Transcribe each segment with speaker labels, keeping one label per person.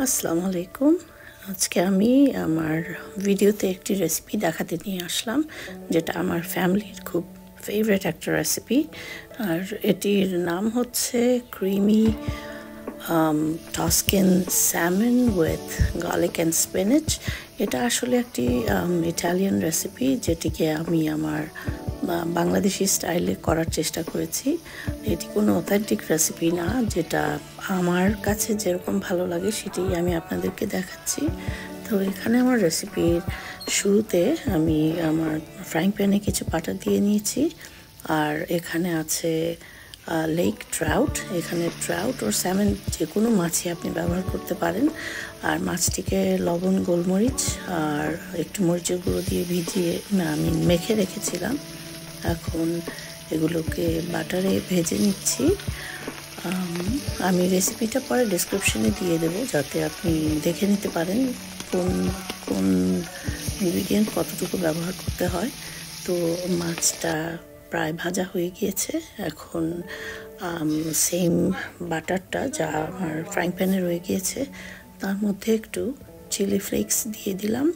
Speaker 1: আসসালামু আলাইকুম। আজকে আমি আমার ভিডিওতে একটি রেসিপি দেখাতে নিয়ে আসলাম, যেটা আমার ফ্যামিলির খুব ফেভারিট একটা রেসিপি। আর এটির নাম হচ্ছে creamy Tuscan salmon with garlic and spinach. এটা আসলে একটি ইটালিয়ান রেসিপি, যেটিকে আমি আমার বাংলাদেশি স্টাইলে করার চেষ্টা করেছি। এটি কোনো অথেন্টিক রেসিপি না, যেটা আমার কাছে যেরকম ভালো লাগে সেটাই আমি আপনাদেরকে দেখাচ্ছি। তো এখানে আমার রেসিপির শুরুতে আমি আমার ফ্রাইং প্যানে কিছু বাটার দিয়ে নিয়েছি। আর এখানে আছে লেক ট্রাউট। এখানে ট্রাউট ও স্যামন যে কোনো মাছই আপনি ব্যবহার করতে পারেন। আর মাছটিকে লবণ, গোলমরিচ আর একটু মরিচের গুঁড়ো দিয়ে ভিজিয়ে আমি মেখে রেখেছিলাম। এখন এগুলোকে বাটারে ভেজে নিচ্ছি। আমি রেসিপিটা পরে ডেসক্রিপশনে দিয়ে দেবো, যাতে আপনি দেখে নিতে পারেন কোন কোন ইনগ্রিডিয়েন্ট কতটুকু ব্যবহার করতে হয়। তো মাছটা প্রায় ভাজা হয়ে গিয়েছে। এখন সেম বাটারটা যা আমার ফ্রাইং প্যানে রয়ে গিয়েছে, তার মধ্যে একটু চিলি ফ্লেক্স দিয়ে দিলাম,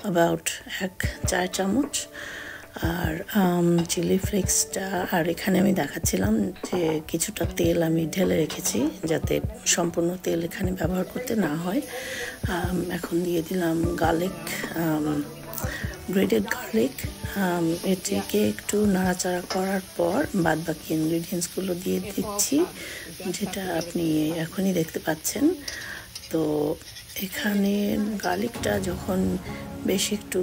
Speaker 1: অ্যাবাউট 1 চা চামচ। আর চিলি ফ্লেক্সটা, আর এখানে আমি দেখাচ্ছিলাম যে কিছুটা তেল আমি ঢেলে রেখেছি, যাতে সম্পূর্ণ তেল এখানে ব্যবহার করতে না হয়। এখন দিয়ে দিলাম গার্লিক, গ্রেটেড গার্লিক। এটিকে একটু নাড়াচাড়া করার পর বাদবাকি ইনগ্রিডিয়েন্টসগুলো দিয়ে দিচ্ছি, যেটা আপনি এখনই দেখতে পাচ্ছেন। তো এখানে গার্লিকটা যখন বেশ একটু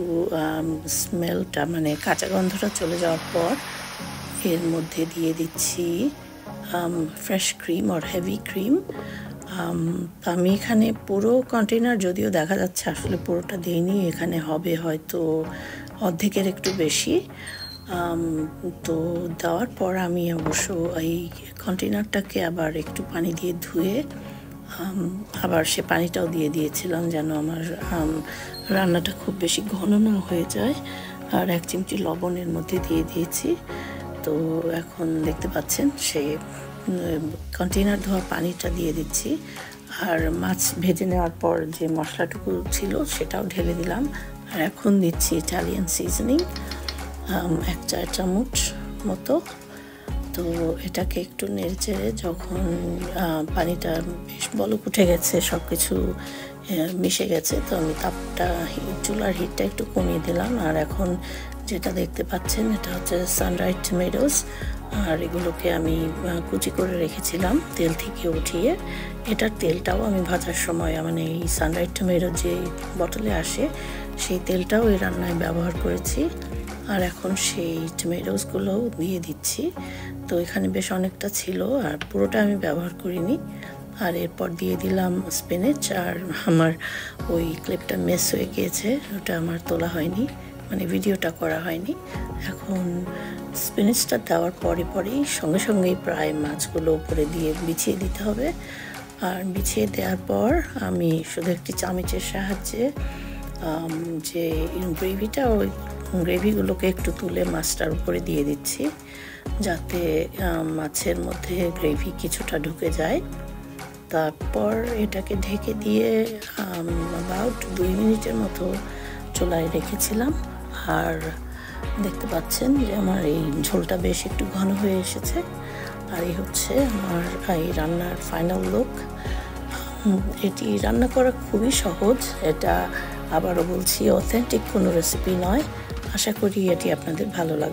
Speaker 1: স্মেলটা, মানে কাঁচা গন্ধটা চলে যাওয়ার পর এর মধ্যে দিয়ে দিচ্ছি ফ্রেশ ক্রিম আর হেভি ক্রিম। আমি এখানে পুরো কন্টেনার, যদিও দেখা যাচ্ছে আসলে পুরোটা দিইনি, এখানে হবে হয়তো অর্ধেকের একটু বেশি। তো দেওয়ার পর আমি অবশ্য এই কন্টেনারটাকে আবার একটু পানি দিয়ে ধুয়ে আবার সে পানিটাও দিয়ে দিয়েছিলাম, যেন আমার রান্নাটা খুব বেশি ঘন না হয়ে যায়। আর 1 চিমটি লবণের মধ্যে দিয়ে দিয়েছি। তো এখন দেখতে পাচ্ছেন সে কন্টেনার ধোয়া পানিটা দিয়ে দিচ্ছি। আর মাছ ভেজে নেওয়ার পর যে মশলাটুকু ছিল সেটাও ঢেলে দিলাম। আর এখন দিচ্ছি ইটালিয়ান সিজনিং 1 চা চামচ মতো। তো এটাকে একটু নেড়েচেড়ে যখন পানিটা বেশ বলক উঠে গেছে, সব কিছু মিশে গেছে, তো আমি চুলার হিটটা একটু কমিয়ে দিলাম। আর এখন যেটা দেখতে পাচ্ছেন, এটা হচ্ছে সানরাইজ টমেটোস। আর এগুলোকে আমি কুচি করে রেখেছিলাম তেল থেকে উঠিয়ে। এটার তেলটাও আমি ভাজার সময়, মানে এই সানরাইজ টমেটো যে বটলে আসে, সেই তেলটাও এই রান্নায় ব্যবহার করেছি। আর এখন সেই টমেটোসগুলোও দিয়ে দিচ্ছি। তো এখানে বেশ অনেকটা ছিল, আর পুরোটা আমি ব্যবহার করিনি। আর এরপর দিয়ে দিলাম স্পিনাচ। আর আমার ওই ক্লিপটা মিস হয়ে গিয়েছে, ওটা আমার তোলা হয়নি, মানে ভিডিওটা করা হয়নি। এখন স্পিনাচটা দেওয়ার পরেই সঙ্গেই প্রায় মাছগুলো উপরে দিয়ে বিছিয়ে দিতে হবে। আর বিছিয়ে দেওয়ার পর আমি শুধু একটি চামচের সাহায্যে যে গ্রেভিটা, ওই গ্রেভিগুলোকে একটু তুলে মাছটার উপরে দিয়ে দিচ্ছি, যাতে মাছের মধ্যে গ্রেভি কিছুটা ঢুকে যায়। তারপর এটাকে ঢেকে দিয়ে অ্যাবাউট 2 মিনিটের মতো চুলায় রেখেছিলাম। আর দেখতে পাচ্ছেন যে আমার এই ঝোলটা বেশ একটু ঘন হয়ে এসেছে। আর এই হচ্ছে আমার এই রান্নার ফাইনাল লুক। এটি রান্না করা খুবই সহজ। এটা আবারও বলছি, অথেন্টিক কোনো রেসিপি নয়। আশা করি এটি আপনাদের ভালো লাগবে।